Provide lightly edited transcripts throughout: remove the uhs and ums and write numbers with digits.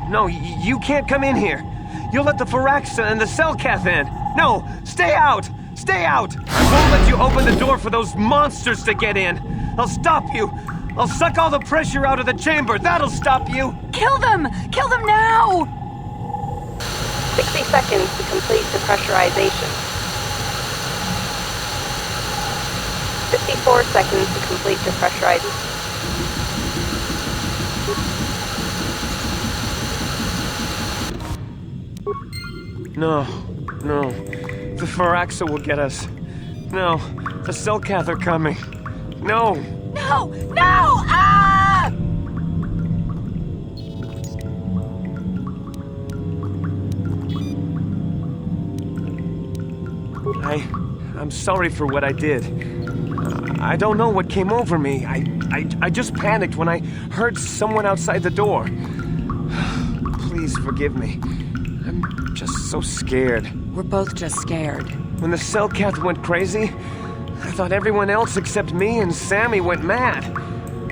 No, you can't come in here. You'll let the Firaxa and the SWKOTOR in. No, stay out! Stay out! I won't let you open the door for those monsters to get in. I'll stop you. I'll suck all the pressure out of the chamber. That'll stop you. Kill them! Kill them now! 60 seconds to complete depressurization. 54 seconds to complete depressurization. No. The Firaxa will get us. No, the SWKOTOR are coming. No! No! Ah! I'm sorry for what I did. I don't know what came over me. I just panicked when I heard someone outside the door. Please forgive me. I'm just so scared. We're both just scared. When the SWKOTOR went crazy, I thought everyone else except me and Sammy went mad.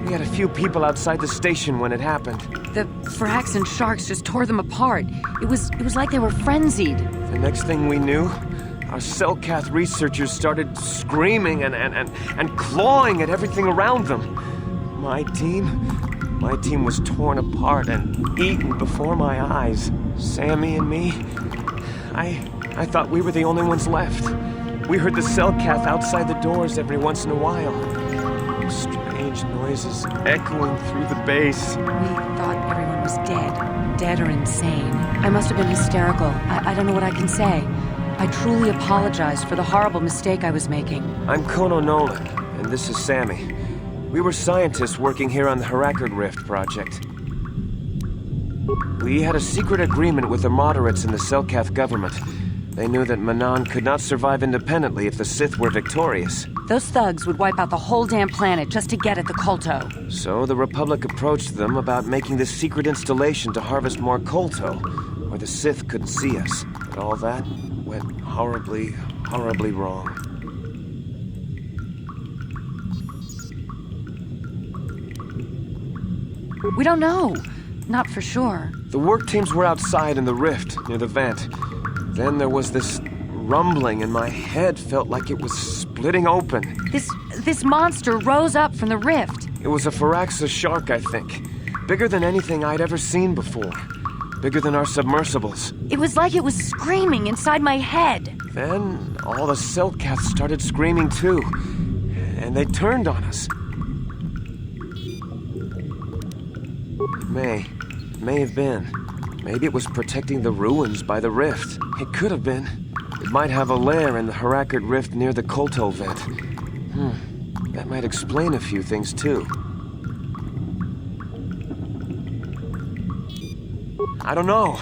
We had a few people outside the station when it happened. The Frax and Sharks just tore them apart. It was like they were frenzied. The next thing we knew, our SWKOTOR researchers started screaming and clawing at everything around them. My team was torn apart and eaten before my eyes. Sammy and me, I thought we were the only ones left. We heard the SWKOTOR outside the doors every once in a while. Strange noises echoing through the base. We thought everyone was dead or insane. I must have been hysterical. I don't know what I can say. I truly apologize for the horrible mistake I was making. I'm Kono Nolan, and this is Sammy. We were scientists working here on the Harakard Rift project. We had a secret agreement with the moderates in the SWKOTOR government. They knew that Manan could not survive independently if the Sith were victorious. Those thugs would wipe out the whole damn planet just to get at the Kolto. So the Republic approached them about making this secret installation to harvest more Kolto, where the Sith couldn't see us. But all that went horribly wrong. We don't know. Not for sure. The work teams were outside in the rift, near the vent. Then there was this rumbling and my head felt like it was splitting open. This monster rose up from the rift. It was a Firaxa shark, I think. Bigger than anything I'd ever seen before. Bigger than our submersibles. It was like it was screaming inside my head. Then all the SWKOTOR started screaming too. And they turned on us. It may have been. Maybe it was protecting the ruins by the rift. It could have been. It might have a lair in the Harakard Rift near the Kolto vent. That might explain a few things too. I don't know.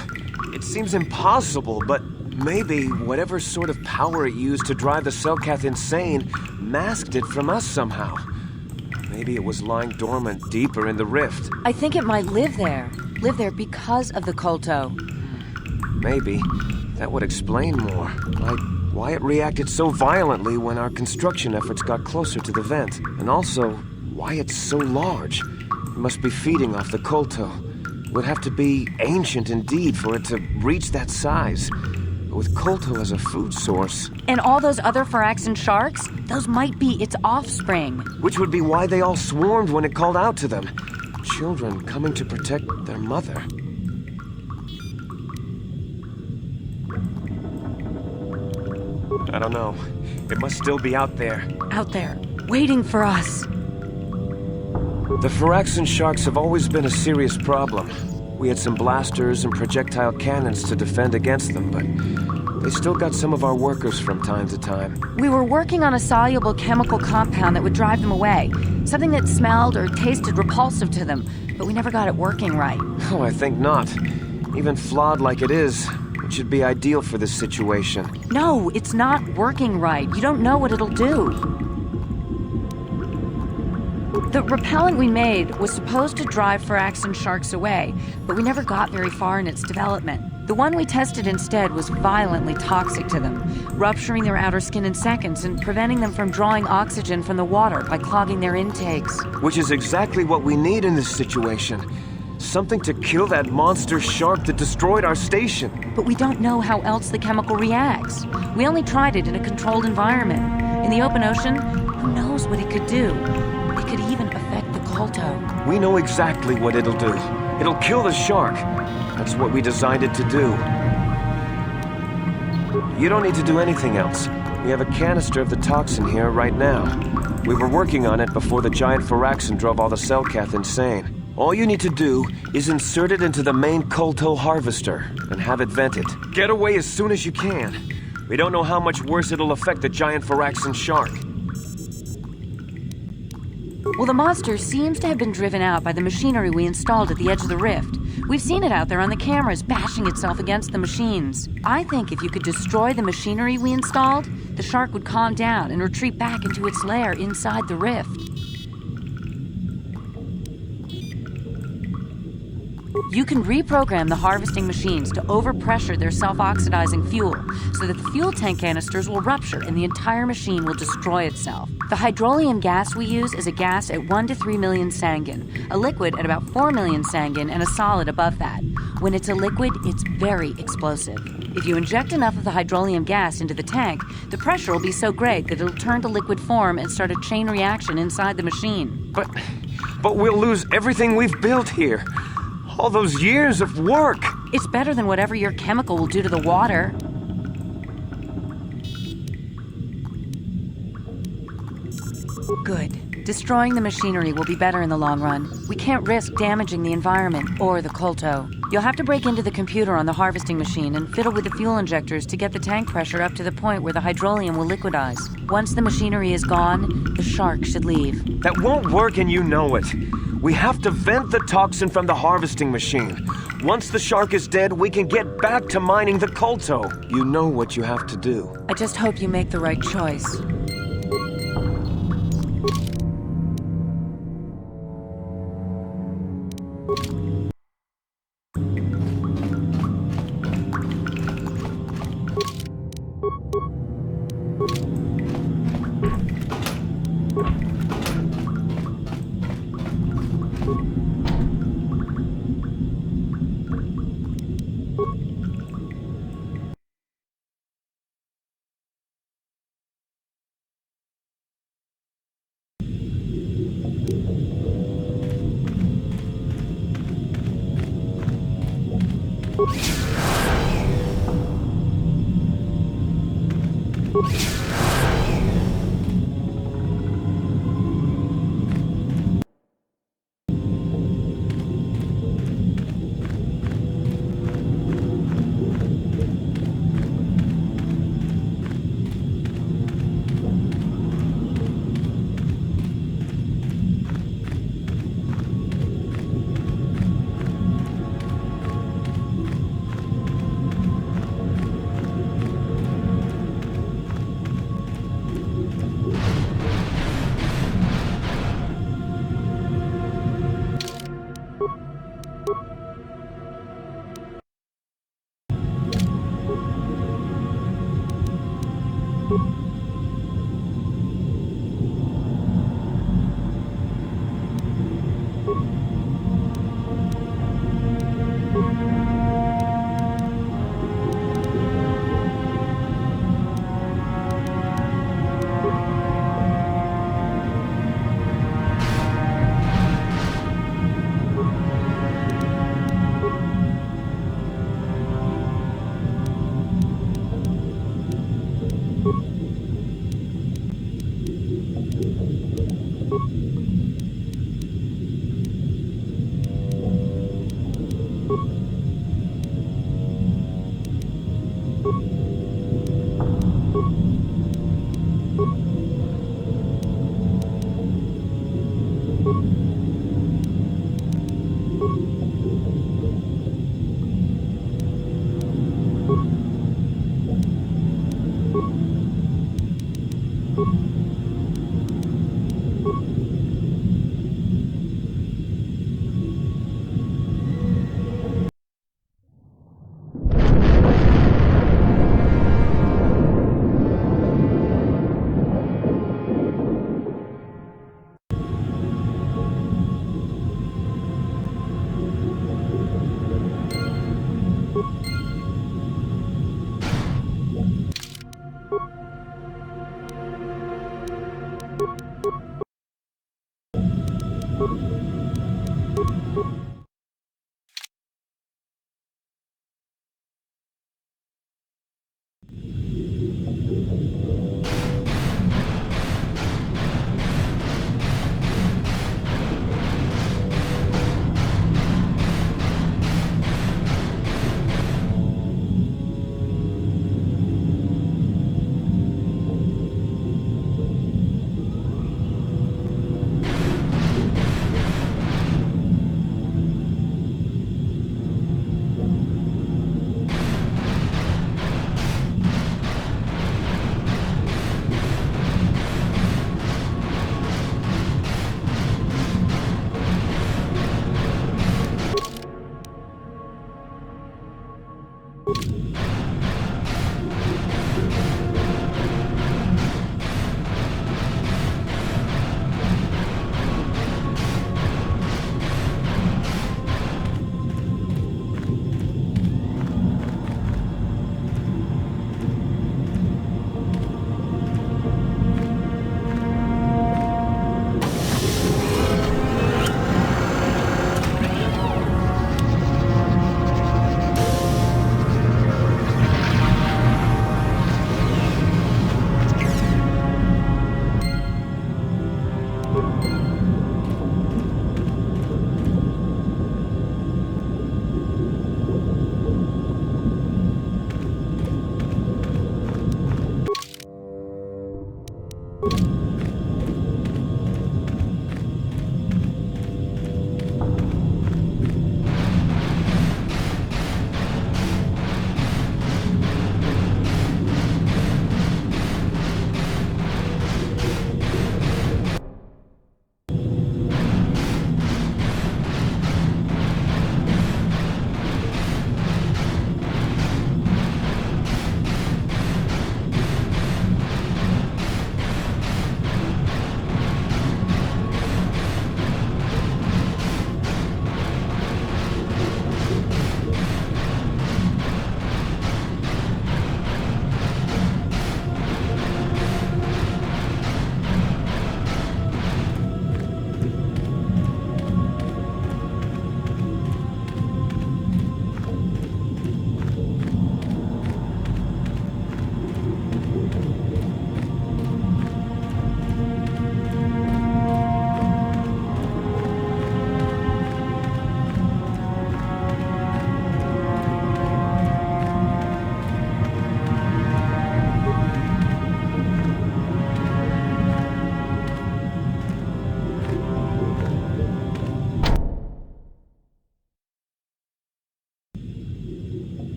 It seems impossible, but maybe whatever sort of power it used to drive the SWKOTOR insane masked it from us somehow. Maybe it was lying dormant deeper in the rift. I think it might live there. Live there because of the Kolto. Maybe. That would explain more. Like why it reacted so violently when our construction efforts got closer to the vent. And also, why it's so large. must be feeding off the Kolto. Would have to be ancient indeed for it to reach that size. With Kolto as a food source. And all those other Phyraxan sharks? Those might be its offspring. Which would be why they all swarmed when it called out to them. Children coming to protect their mother. I don't know. It must still be out there. Out there, waiting for us. The Phyraxan sharks have always been a serious problem. We had some blasters and projectile cannons to defend against them, but they still got some of our workers from time to time. We were working on a soluble chemical compound that would drive them away. Something that smelled or tasted repulsive to them, but we never got it working right. Oh, I think not. Even flawed like it is, it should be ideal for this situation. No, it's not working right. You don't know what it'll do. The repellent we made was supposed to drive Phyraxan sharks away, but we never got very far in its development. The one we tested instead was violently toxic to them, rupturing their outer skin in seconds and preventing them from drawing oxygen from the water by clogging their intakes. Which is exactly what we need in this situation. Something to kill that monster shark that destroyed our station. But we don't know how else the chemical reacts. We only tried it in a controlled environment. In the open ocean, who knows what it could do? It could even affect the Kolto. We know exactly what it'll do. It'll kill the shark. That's what we designed it to do. You don't need to do anything else. We have a canister of the toxin here right now. We were working on it before the giant Phyraxan drove all the SWKoth insane. All you need to do is insert it into the main Kolto harvester and have it vented. Get away as soon as you can. We don't know how much worse it'll affect the giant Phyraxan shark. Well, the monster seems to have been driven out by the machinery we installed at the edge of the rift. We've seen it out there on the cameras, bashing itself against the machines. I think if you could destroy the machinery we installed, the shark would calm down and retreat back into its lair inside the rift. You can reprogram the harvesting machines to overpressure their self-oxidizing fuel so that the fuel tank canisters will rupture and the entire machine will destroy itself. The hydrolium gas we use is a gas at 1 to 3 million sangin, a liquid at about 4 million sangin, and a solid above that. When it's a liquid, it's very explosive. If you inject enough of the hydrolium gas into the tank, the pressure will be so great that it'll turn to liquid form and start a chain reaction inside the machine. But we'll lose everything we've built here. All those years of work. It's better than whatever your chemical will do to the water. Good. Destroying the machinery will be better in the long run. We can't risk damaging the environment or the Kolto. You'll have to break into the computer on the harvesting machine and fiddle with the fuel injectors to get the tank pressure up to the point where the hydrolium will liquidize. Once the machinery is gone, the shark should leave. That won't work and you know it. We have to vent the toxin from the harvesting machine. Once the shark is dead, we can get back to mining the Kolto. You know what you have to do. I just hope you make the right choice.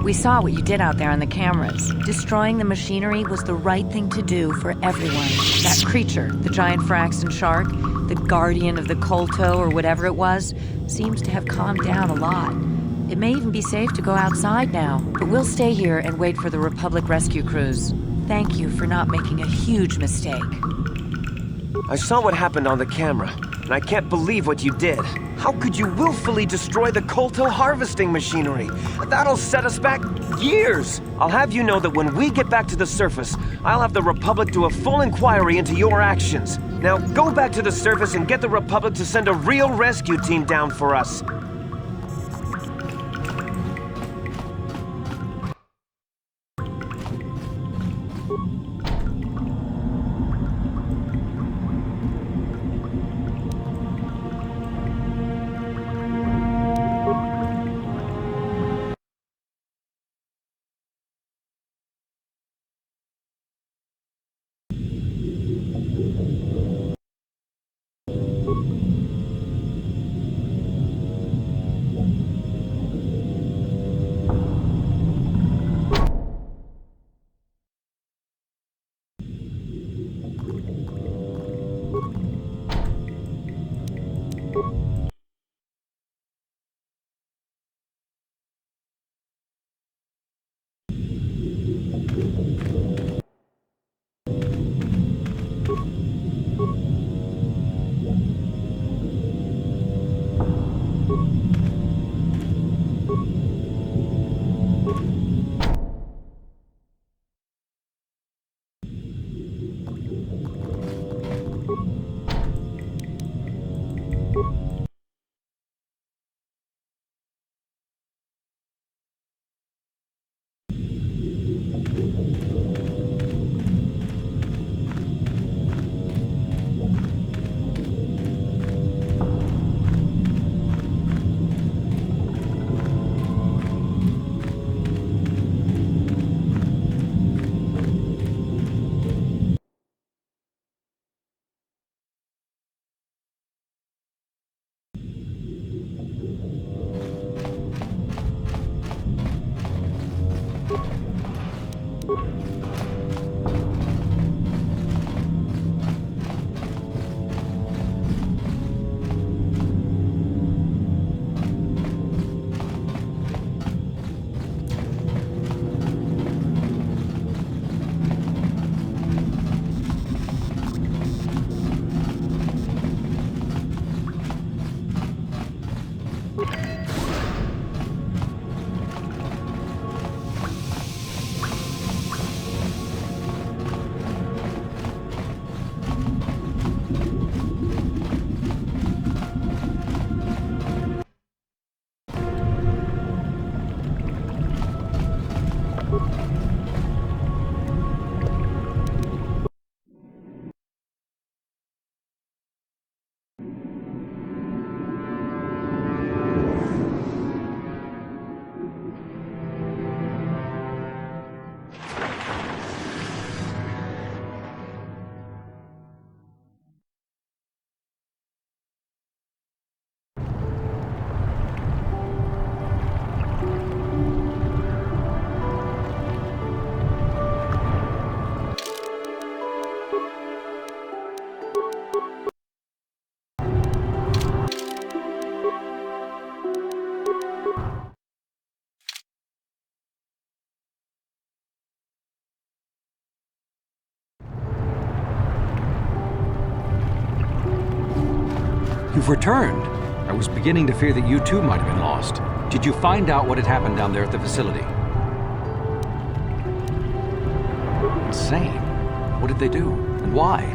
We saw what you did out there on the cameras. Destroying the machinery was the right thing to do for everyone. That creature, the giant Fraxton shark, the guardian of the Kolto or whatever it was, seems to have calmed down a lot. It may even be safe to go outside now, but we'll stay here and wait for the Republic rescue crews. Thank you for not making a huge mistake. I saw what happened on the camera, and I can't believe what you did. How could you willfully destroy the Kolto harvesting machinery? That'll set us back years. I'll have you know that when we get back to the surface, I'll have the Republic do a full inquiry into your actions. Now go back to the surface and get the Republic to send a real rescue team down for us. You've returned. I was beginning to fear that you too might have been lost. Did you find out what had happened down there at the facility? Insane. What did they do? And why?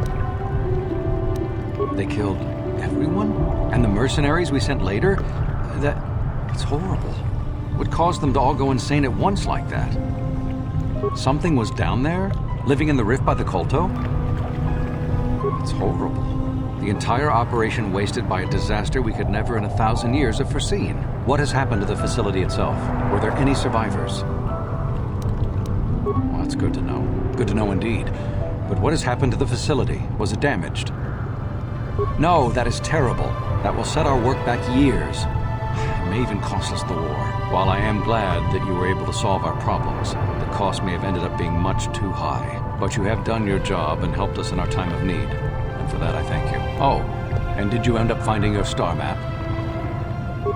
They killed everyone? And the mercenaries we sent later? It's horrible. What caused them to all go insane at once like that? Something was down there? Living in the rift by the Kolto? It's horrible. The entire operation wasted by a disaster we could never in 1,000 years have foreseen. What has happened to the facility itself? Were there any survivors? Well, that's good to know. Good to know indeed. But what has happened to the facility? Was it damaged? No, that is terrible. That will set our work back years. It may even cost us the war. While I am glad that you were able to solve our problems, the cost may have ended up being much too high. But you have done your job and helped us in our time of need. And for that, I thank you. Oh, and did you end up finding your star map?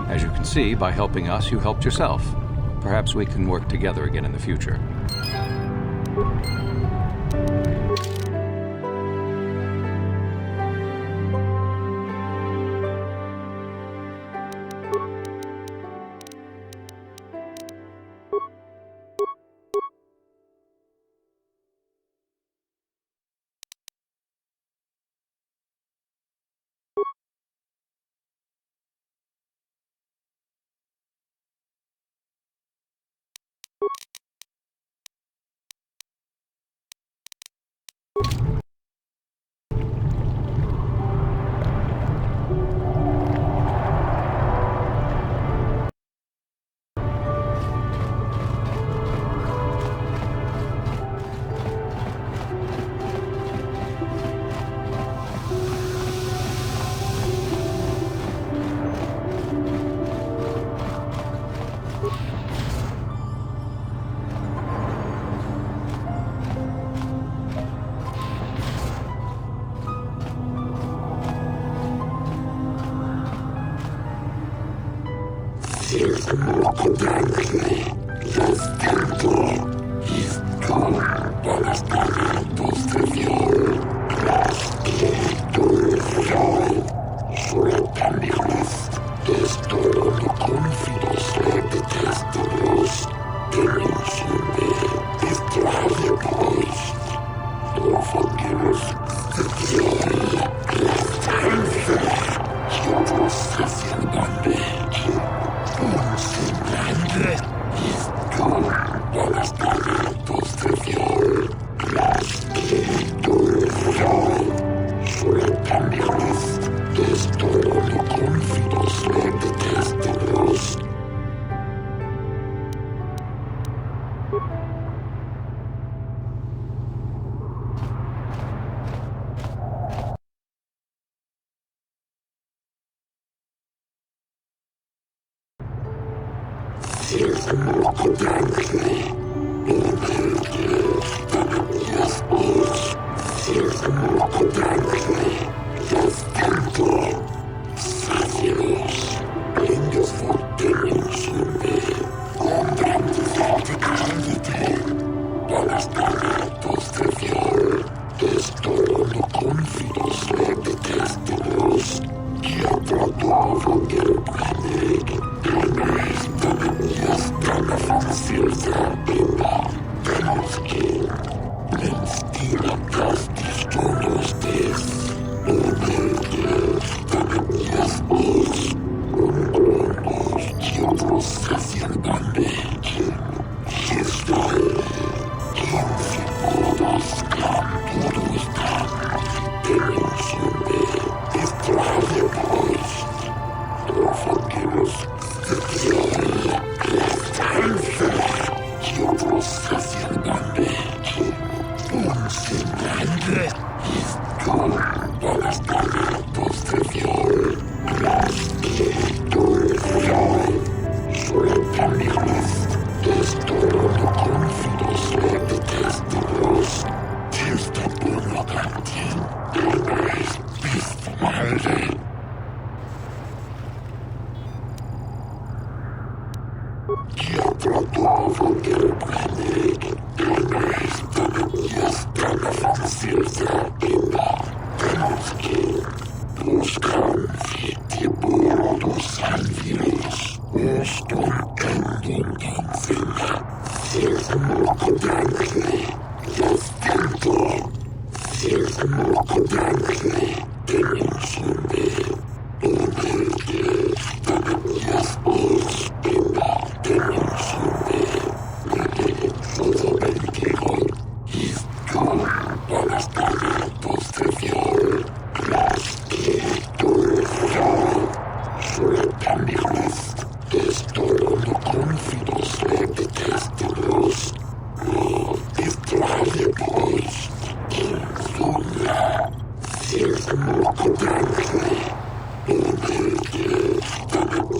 As you can see, by helping us, you helped yourself. Perhaps we can work together again in the future.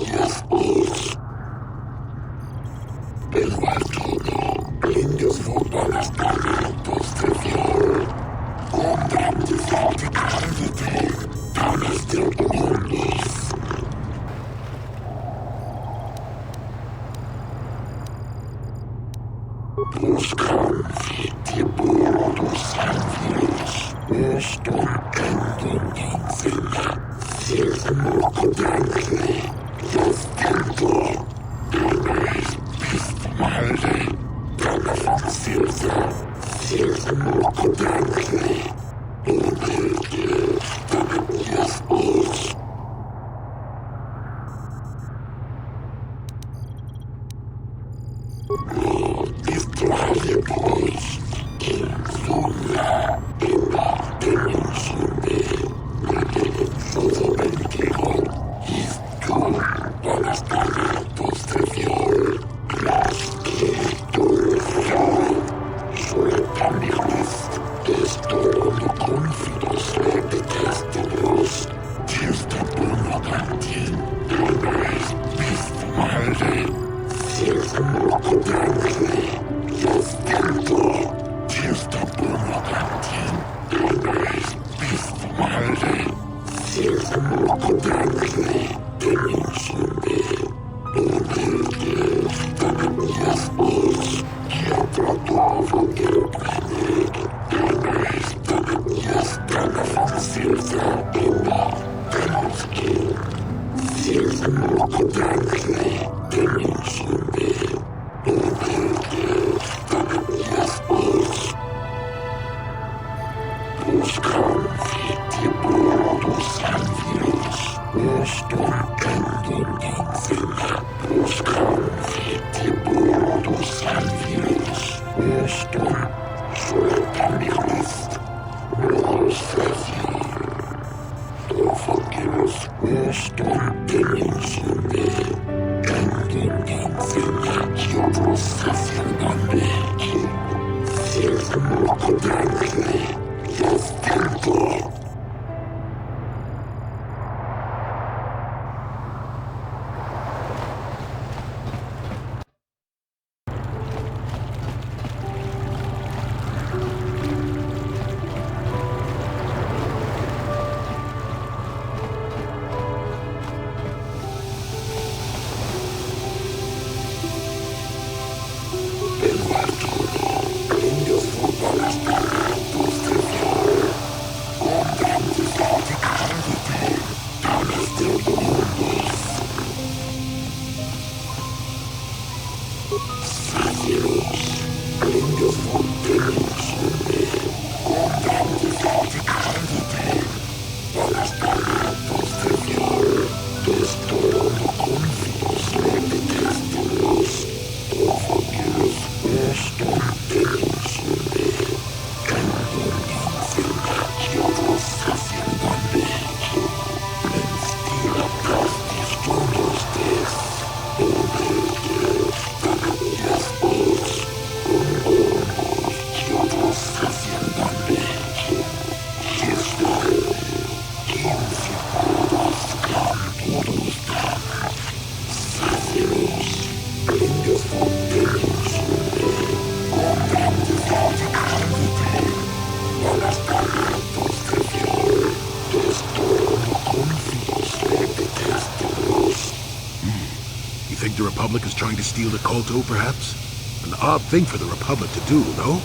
Yes, The Republic is trying to steal the Kolto, perhaps? An odd thing for the Republic to do, no?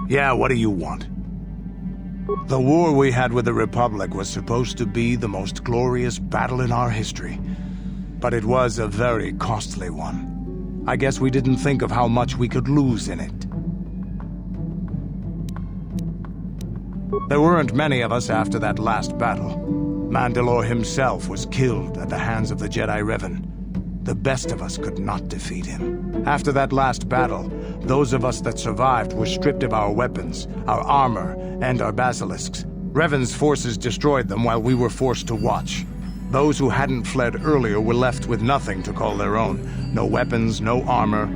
Yeah, what do you want? The war we had with the Republic was supposed to be the most glorious battle in our history. But it was a very costly one. I guess we didn't think of how much we could lose in it. There weren't many of us after that last battle. Mandalore himself was killed at the hands of the Jedi Revan. The best of us could not defeat him. After that last battle, those of us that survived were stripped of our weapons, our armor, and our basilisks. Revan's forces destroyed them while we were forced to watch. Those who hadn't fled earlier were left with nothing to call their own. No weapons, no armor,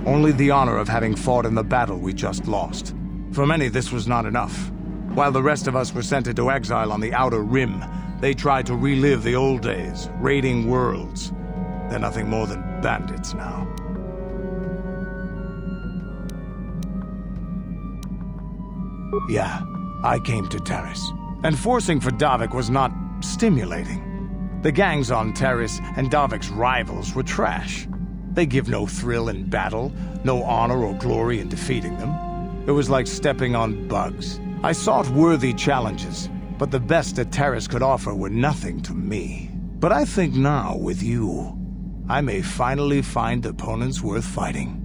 only the honor of having fought in the battle we just lost. For many, this was not enough. While the rest of us were sent into exile on the Outer Rim, they tried to relive the old days, raiding worlds. They're nothing more than bandits now. Yeah, I came to Taris. And forcing for Davik was not stimulating. The gangs on Taris and Davik's rivals were trash. They give no thrill in battle, no honor or glory in defeating them. It was like stepping on bugs. I sought worthy challenges, but the best that Taris could offer were nothing to me. But I think now, with you, I may finally find opponents worth fighting.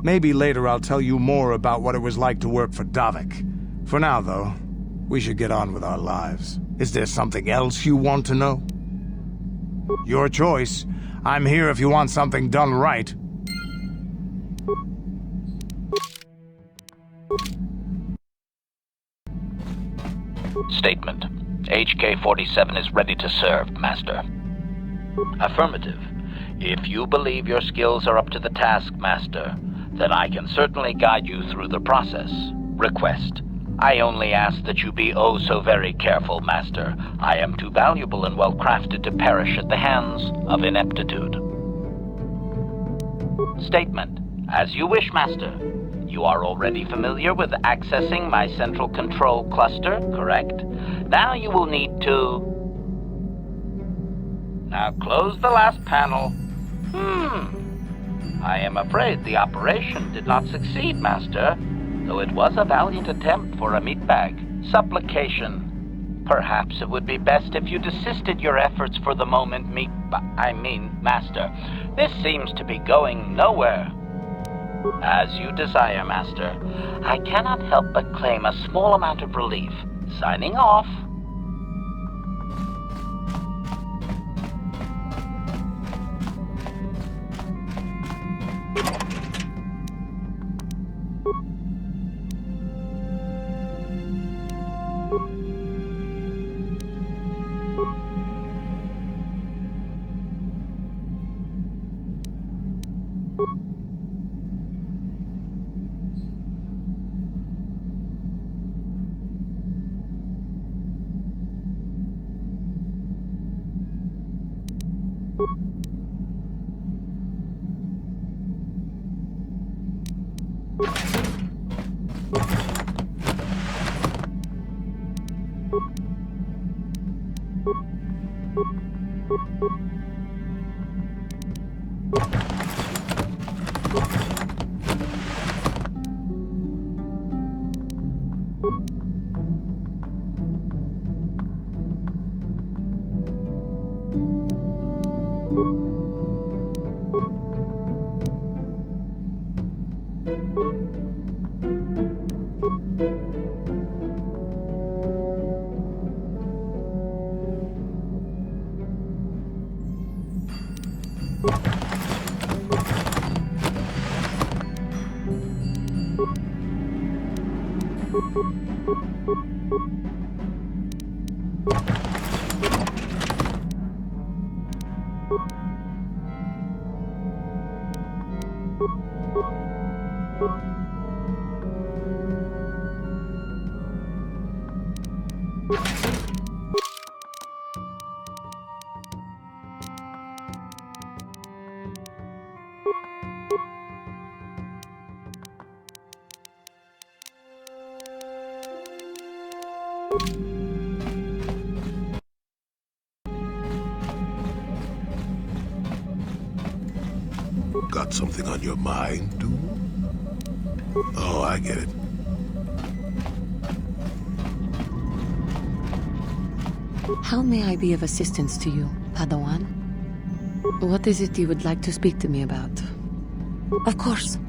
Maybe later I'll tell you more about what it was like to work for Davik. For now, though, we should get on with our lives. Is there something else you want to know? Your choice. I'm here if you want something done right. Statement. HK-47 is ready to serve, Master. Affirmative. If you believe your skills are up to the task, Master, then I can certainly guide you through the process. Request. I only ask that you be oh so very careful, Master. I am too valuable and well-crafted to perish at the hands of ineptitude. Statement. As you wish, Master. You are already familiar with accessing my central control cluster, correct? Now you will need to... Now close the last panel. I am afraid the operation did not succeed, Master, though it was a valiant attempt for a meatbag. Supplication. Perhaps it would be best if you desisted your efforts for the moment, Master. This seems to be going nowhere. As you desire, Master. I cannot help but claim a small amount of relief. Signing off. Got something on your mind, dude? Oh, I get it. How may I be of assistance to you, Padawan? What is it you would like to speak to me about? Of course.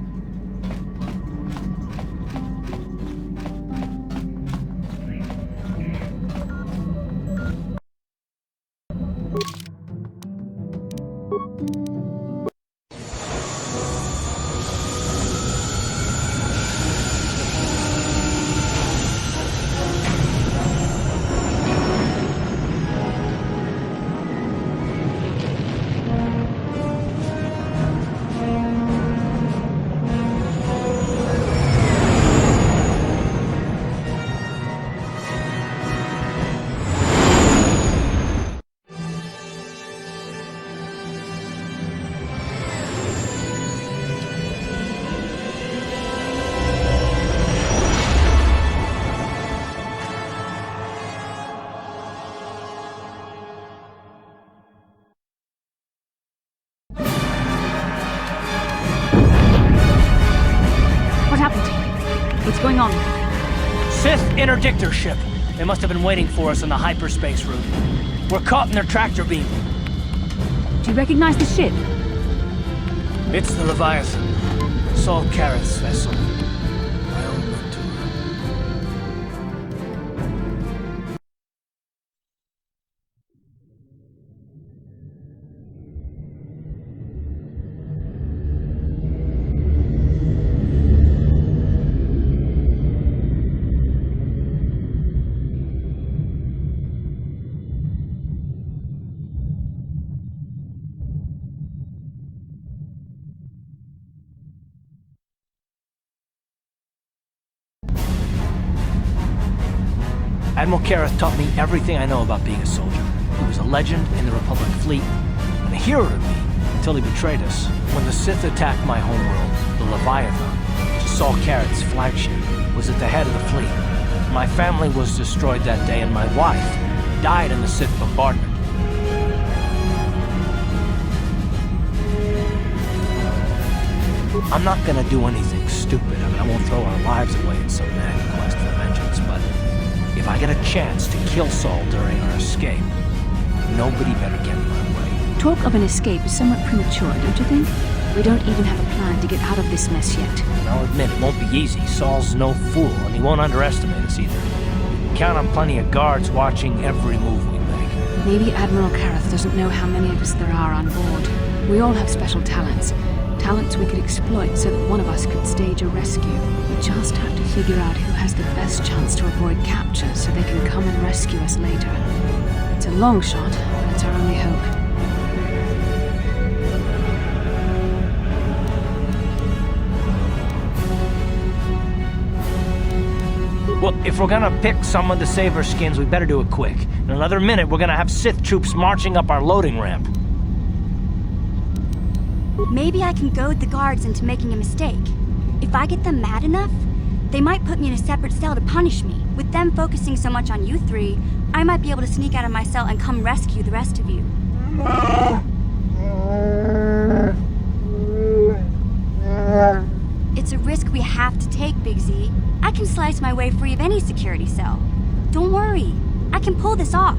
What happened? What's going on? Sith interdictor ship. They must have been waiting for us on the hyperspace route. We're caught in their tractor beam. Do you recognize the ship? It's the Leviathan. Saul Kareth's vessel. My old mentor. Admiral Kareth taught me everything I know about being a soldier. He was a legend in the Republic fleet, and a hero to me until he betrayed us. When the Sith attacked my homeworld, the Leviathan, which is Saul Kareth's flagship, was at the head of the fleet. My family was destroyed that day, and my wife died in the Sith bombardment. I'm not gonna do anything stupid. I mean, I won't throw our lives away in some mad quest for vengeance, but if I get a chance to kill Saul during our escape, nobody better get in my way. Talk of an escape is somewhat premature, don't you think? We don't even have a plan to get out of this mess yet. And I'll admit, it won't be easy. Saul's no fool, and he won't underestimate us either. You can count on plenty of guards watching every move we make. Maybe Admiral Kareth doesn't know how many of us there are on board. We all have special talents. Talents we could exploit so that one of us could stage a rescue. We just have to figure out who has the best chance to avoid capture so they can come and rescue us later. It's a long shot, but it's our only hope. Well, if we're gonna pick someone to save our skins, we better do it quick. In another minute, we're gonna have Sith troops marching up our loading ramp. Maybe I can goad the guards into making a mistake. If I get them mad enough, they might put me in a separate cell to punish me. With them focusing so much on you three, I might be able to sneak out of my cell and come rescue the rest of you. It's a risk we have to take, Big Z. I can slice my way free of any security cell. Don't worry, I can pull this off.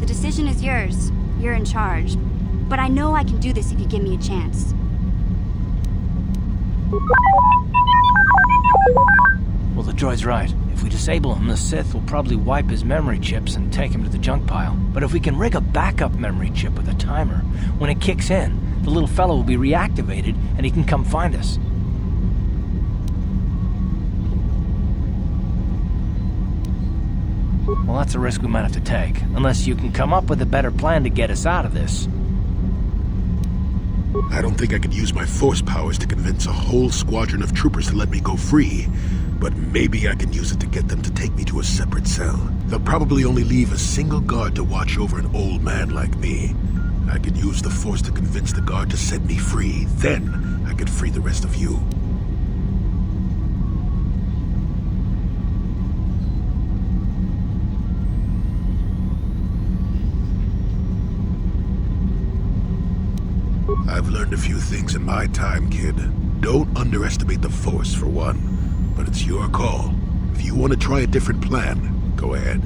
The decision is yours. You're in charge. But I know I can do this if you give me a chance. Well, the droid's right. If we disable him, the Sith will probably wipe his memory chips and take him to the junk pile. But if we can rig a backup memory chip with a timer, when it kicks in, the little fellow will be reactivated and he can come find us. Well, that's a risk we might have to take, unless you can come up with a better plan to get us out of this. I don't think I could use my force powers to convince a whole squadron of troopers to let me go free, but maybe I can use it to get them to take me to a separate cell. They'll probably only leave a single guard to watch over an old man like me. I could use the force to convince the guard to set me free. Then I could free the rest of you. I've learned a few things in my time, kid. Don't underestimate the Force, for one. But it's your call. If you want to try a different plan, go ahead.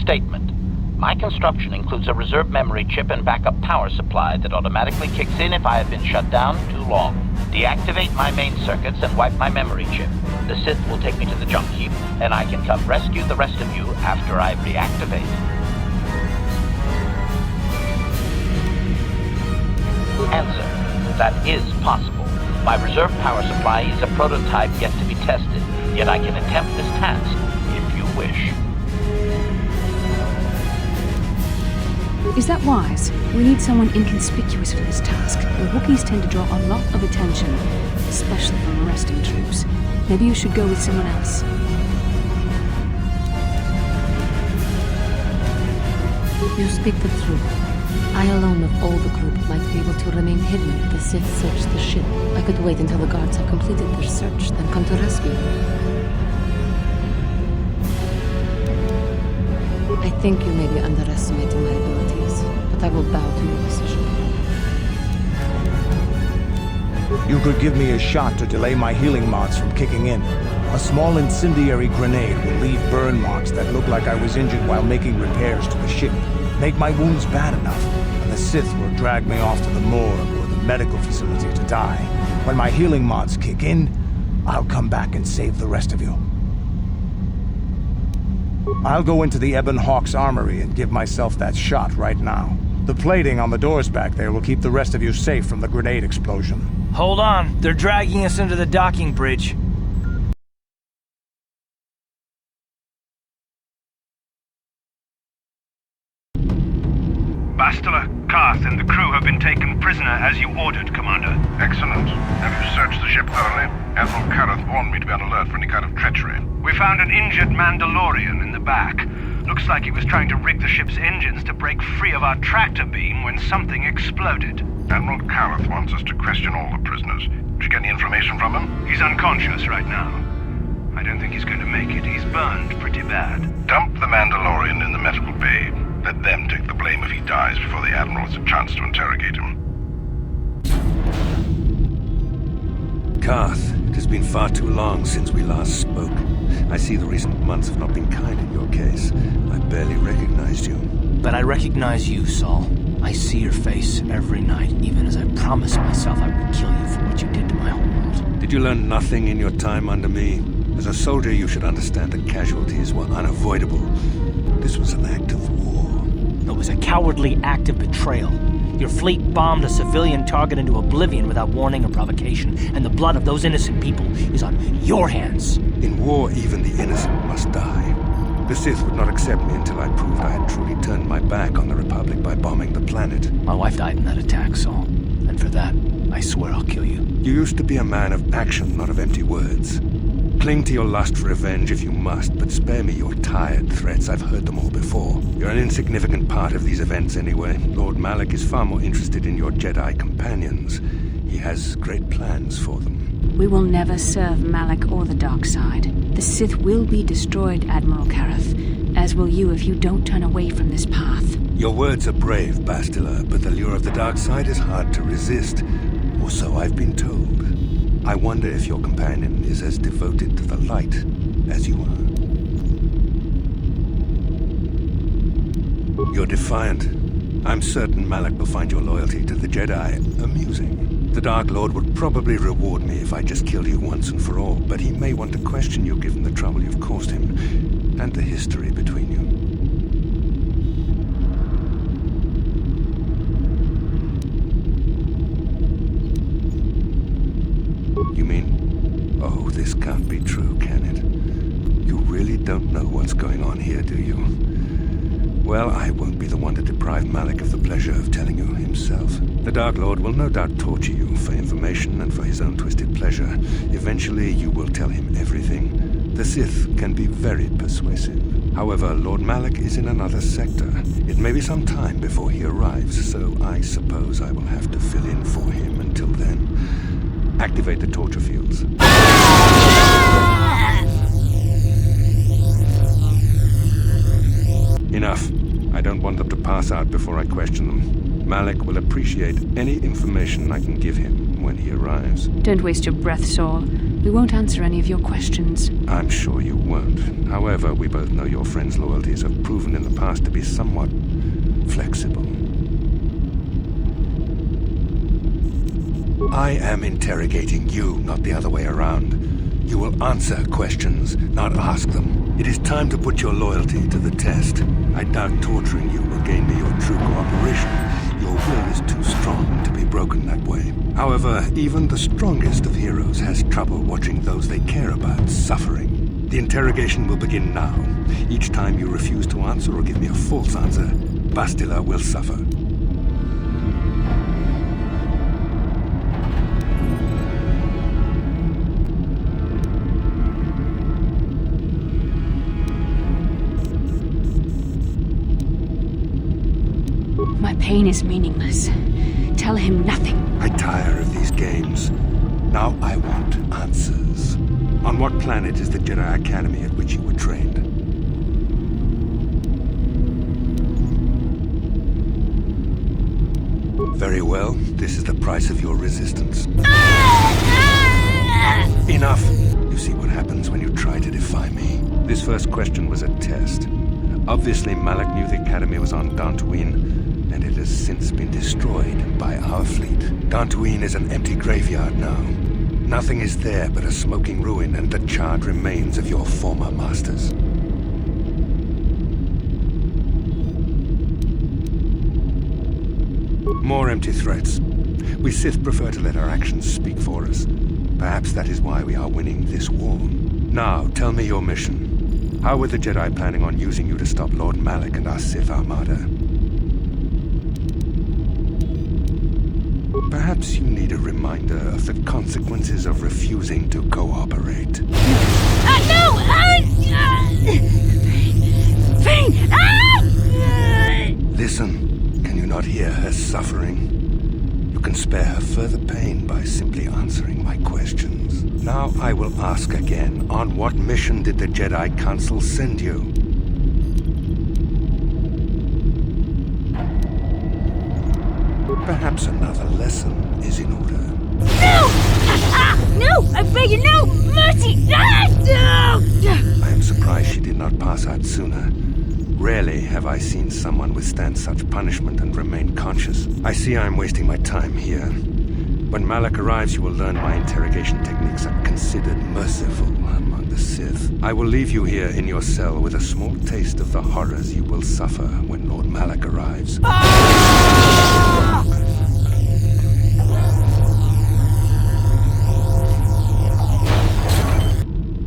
Statement. My construction includes a reserve memory chip and backup power supply that automatically kicks in if I have been shut down too long. Deactivate my main circuits and wipe my memory chip. The Sith will take me to the junk heap, and I can come rescue the rest of you after I reactivate. Answer. That is possible. My reserve power supply is a prototype yet to be tested, yet I can attempt this task, if you wish. Is that wise? We need someone inconspicuous for this task. The Wookiees tend to draw a lot of attention, especially from arresting troops. Maybe you should go with someone else. You speak the truth. I alone of all the group might be able to remain hidden if the Sith search the ship. I could wait until the guards have completed their search, then come to rescue you. I think you may be underestimating my abilities, but I will bow to your decision. You could give me a shot to delay my healing mods from kicking in. A small incendiary grenade will leave burn marks that look like I was injured while making repairs to the ship. Make my wounds bad enough, and the Sith will drag me off to the morgue or the medical facility to die. When my healing mods kick in, I'll come back and save the rest of you. I'll go into the Ebon Hawk's armory and give myself that shot right now. The plating on the doors back there will keep the rest of you safe from the grenade explosion. Hold on, they're dragging us into the docking bridge. Bastila, Karth, and the crew have been taken prisoner as you ordered, Commander. Excellent. Have you searched the ship thoroughly? Admiral Karth warned me to be on alert for any kind of treachery. We found an injured Mandalorian in the back. Looks like he was trying to rig the ship's engines to break free of our tractor beam when something exploded. Admiral Karth wants us to question all the prisoners. Did you get any information from him? He's unconscious right now. I don't think he's going to make it. He's burned pretty bad. Dump the Mandalorian in the medical bay. Let them take the blame if he dies before the Admiral has a chance to interrogate him. Karth, it has been far too long since we last spoke. I see the recent months have not been kind in your case. I barely recognized you. But I recognize you, Saul. I see your face every night, even as I promised myself I would kill you for what you did to my homeworld. Did you learn nothing in your time under me? As a soldier, you should understand that casualties were unavoidable. This was an act of war. It was a cowardly act of betrayal. Your fleet bombed a civilian target into oblivion without warning or provocation, and the blood of those innocent people is on your hands. In war, even the innocent must die. The Sith would not accept me until I proved I had truly turned my back on the Republic by bombing the planet. My wife died in that attack, Saul. And for that, I swear I'll kill you. You used to be a man of action, not of empty words. Cling to your lust for revenge if you must, but spare me your tired threats. I've heard them all before. You're an insignificant part of these events anyway. Lord Malak is far more interested in your Jedi companions. He has great plans for them. We will never serve Malak or the dark side. The Sith will be destroyed, Admiral Karth, as will you if you don't turn away from this path. Your words are brave, Bastila, but the lure of the dark side is hard to resist. Or so I've been told. I wonder if your companion is as devoted to the light as you are. You're defiant. I'm certain Malak will find your loyalty to the Jedi amusing. The Dark Lord would probably reward me if I just killed you once and for all, but he may want to question you given the trouble you've caused him, and the history between you. You mean... Oh, this can't be true, can it? You really don't know what's going on here, do you? Well, I won't be the one to deprive Malik of the pleasure of telling you himself. The Dark Lord will no doubt torture you for information and for his own twisted pleasure. Eventually, you will tell him everything. The Sith can be very persuasive. However, Lord Malik is in another sector. It may be some time before he arrives, so I suppose I will have to fill in for him until then. Activate the torture fields. Enough. I don't want them to pass out before I question them. Malik will appreciate any information I can give him when he arrives. Don't waste your breath, Saul. We won't answer any of your questions. I'm sure you won't. However, we both know your friend's loyalties have proven in the past to be somewhat flexible. I am interrogating you, not the other way around. You will answer questions, not ask them. It is time to put your loyalty to the test. I doubt torturing you will gain me your true cooperation. Your will is too strong to be broken that way. However, even the strongest of heroes has trouble watching those they care about suffering. The interrogation will begin now. Each time you refuse to answer or give me a false answer, Bastila will suffer. My pain is meaningless. Tell him nothing. I tire of these games. Now I want answers. On what planet is the Jedi Academy at which you were trained? Very well. This is the price of your resistance. Enough! You see what happens when you try to defy me. This first question was a test. Obviously, Malik knew the Academy was on Dantooine, and it has since been destroyed by our fleet. Dantooine is an empty graveyard now. Nothing is there but a smoking ruin and the charred remains of your former masters. More empty threats. We Sith prefer to let our actions speak for us. Perhaps that is why we are winning this war. Now, tell me your mission. How were the Jedi planning on using you to stop Lord Malik and our Sith Armada? Perhaps you need a reminder of the consequences of refusing to cooperate. No! Pain! Listen, can you not hear her suffering? You can spare her further pain by simply answering my questions. Now I will ask again, on what mission did the Jedi Council send you? Perhaps another lesson is in order. No! No! I beg you, no! Mercy! No! I am surprised she did not pass out sooner. Rarely have I seen someone withstand such punishment and remain conscious. I see I am wasting my time here. When Malik arrives, you will learn my interrogation techniques are considered merciful among the Sith. I will leave you here in your cell with a small taste of the horrors you will suffer when Lord Malik arrives.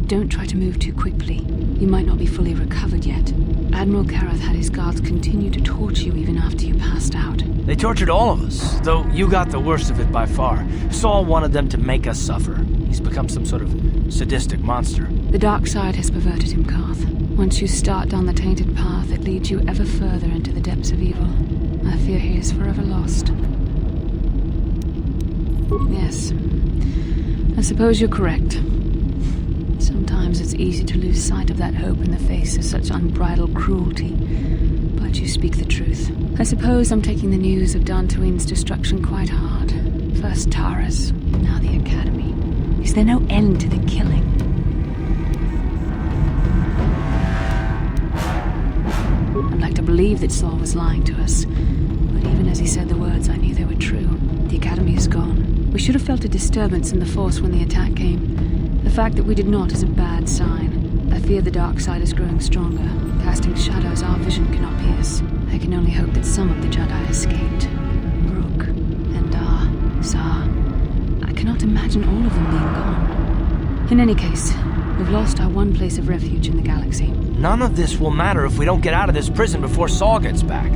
Don't try to move too quickly. You might not be fully recovered yet. Admiral Karath had his guards continue to torture you even after you passed out. They tortured all of us, though you got the worst of it by far. Saul wanted them to make us suffer. He's become some sort of sadistic monster. The dark side has perverted him, Karth. Once you start down the tainted path, it leads you ever further into the depths of evil. I fear he is forever lost. Yes. I suppose you're correct. Sometimes it's easy to lose sight of that hope in the face of such unbridled cruelty. But you speak the truth. I suppose I'm taking the news of Dantooine's destruction quite hard. First Taras, now the Academy. Is there no end to the killing? I'd like to believe that Saul was lying to us. But even as he said the words, I knew they were true. The Academy is gone. We should have felt a disturbance in the Force when the attack came. The fact that we did not is a bad sign. I fear the dark side is growing stronger, casting shadows our vision cannot pierce. I can only hope that some of the Jedi escaped. Brooke, Endar, Zar. I cannot imagine all of them being gone. In any case, we've lost our one place of refuge in the galaxy. None of this will matter if we don't get out of this prison before Saul gets back.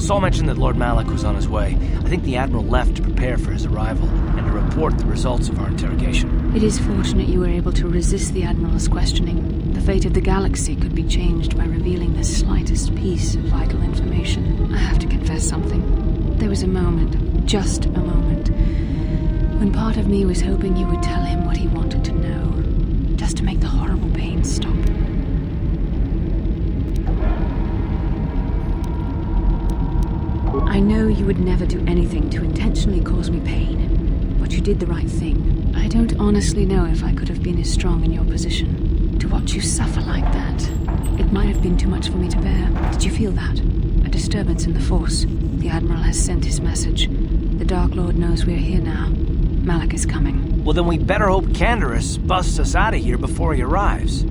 Saul mentioned that Lord Malak was on his way. I think the Admiral left to prepare for his arrival and to report the results of our interrogation. It is fortunate you were able to resist the Admiral's questioning. The fate of the galaxy could be changed by revealing the slightest piece of vital information. I have to confess something. There was a moment, just a moment, when part of me was hoping you would tell him what he wanted to know, just to make the horrible pain stop. I know you would never do anything to intentionally cause me pain, but you did the right thing. I don't honestly know if I could have been as strong in your position. To watch you suffer like that, it might have been too much for me to bear. Did you feel that? A disturbance in the Force. The Admiral has sent his message. The Dark Lord knows we're here now. Malak is coming. Well, then we better hope Canderous busts us out of here before he arrives.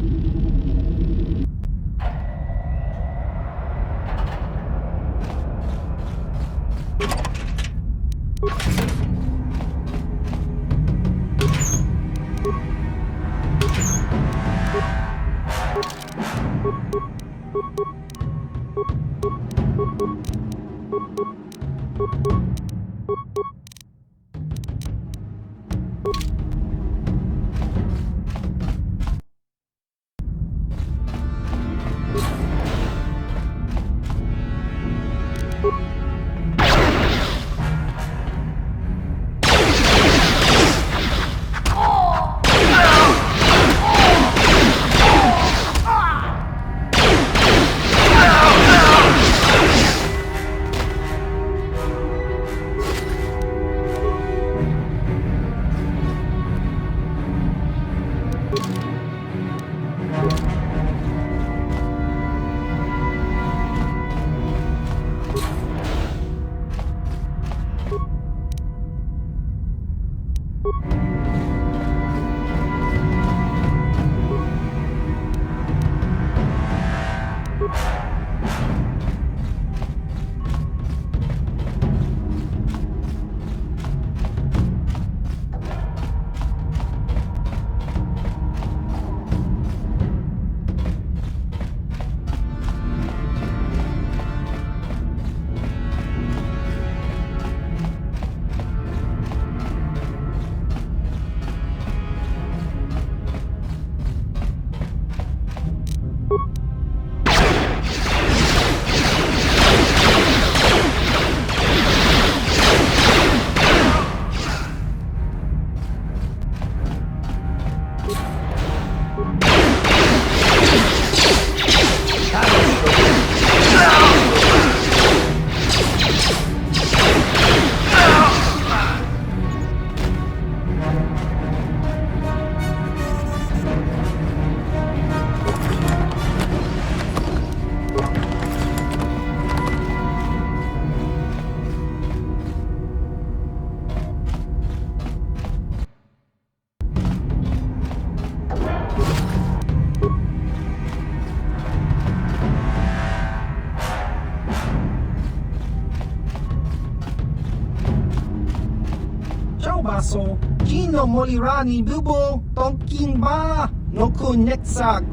baso, Gino Molirani Bubo, Tonking Ba, Noku Netsak.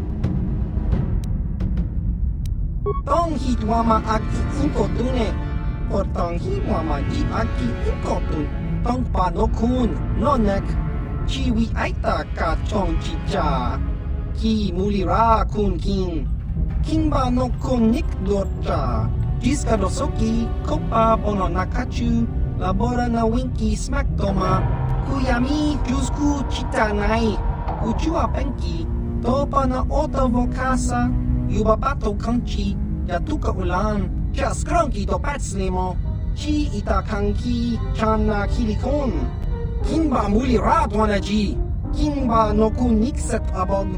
Tong Hitwama Aki Inkotune, or Tong Hiwama Ji Aki Inkotun, Tong Panokun, Nonek, Chiwi Aita Ka Chong Chicha, Ki Mulira Kun King, Kimba no Kun Nik Dorcha, Jiskadosoki, Kopa Bono Nakachu, Labora na Winky Smack Toma, Kuyami Jusku Chitanai, Uchua Penki, Topa na Ota Vokasa, Yubabato Kanchi, Yatuka Ulan, Jas Kranki to Patslimo, Chi Ita Kanki, Chana Kilikon, Kimba Muli Radwanaji, Kimba no Kun Nikset Abog,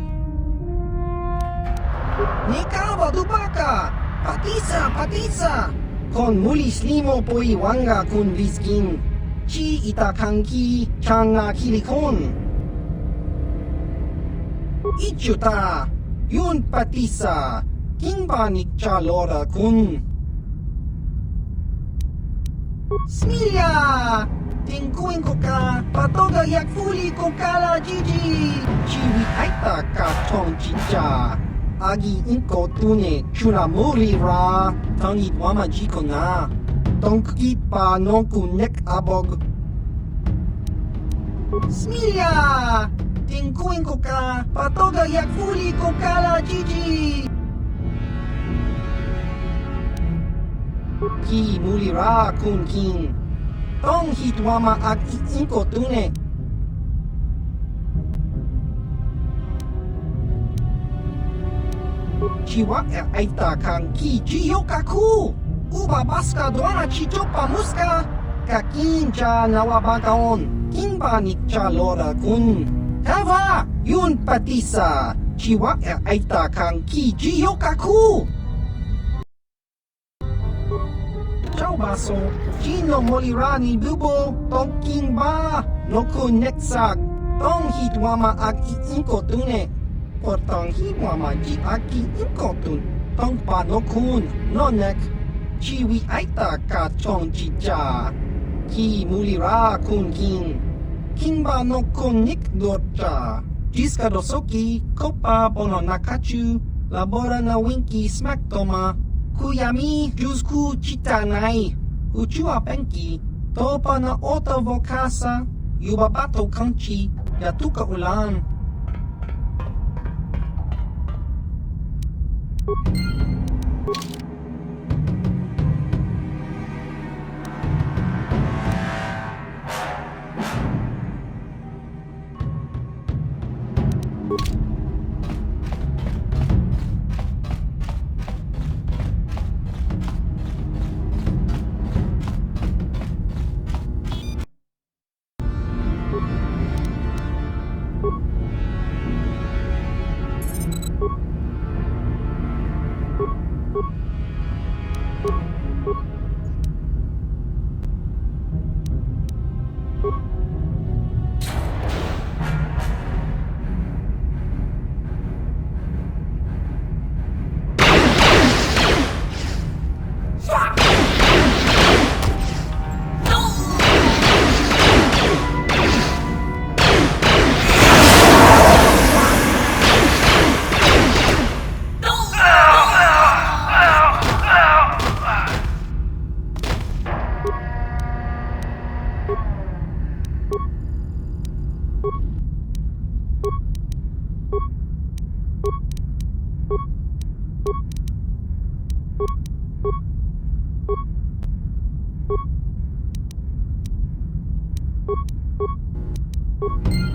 Nikaba Dubaka, Patisa, Con mulis limo poi wanga kun viskin. Chi itakanki changa kilikon. Ichuta. Yun patisa. Kimbanik chalora kun. Smilia! Tingkuin ko ka, patoga yak fuli ko kala Gigi! Chiwi aita ka tong chicha. Agi inko tune chuna muri ra. Tangit wama jiko na. Tongkit pa nonku nek abog. Smilia! Tingkuin ko ka, patoga yak fuli ko kala Gigi! Ki mulira kun kin. Tong hitwama ak inko tune. Chiwa aita kang ki jiyokaku. Uba baska doana chichopa muska. Kakin cha nawabagaon. Kimba cha lora kun. Tava yun patisa. Chiwa aita kang ki jiyokaku. Ciao baso, Gino molirani bubo, tong king ba, no kun netsak, tong hitwama ag inko tune, por tong hitwama ji aki inko tun, tong pa no kun, no nek, chiwi aita ka chong chicha, ki mulira kun king ba no kun nik dorcha, jiska dosoki, kopa bono nakachu, labora na winki smack toma, Kuyami jusku chitanai, uchua penki, topa na ota vokasa, yubabato kanchi, yatuka ulan. You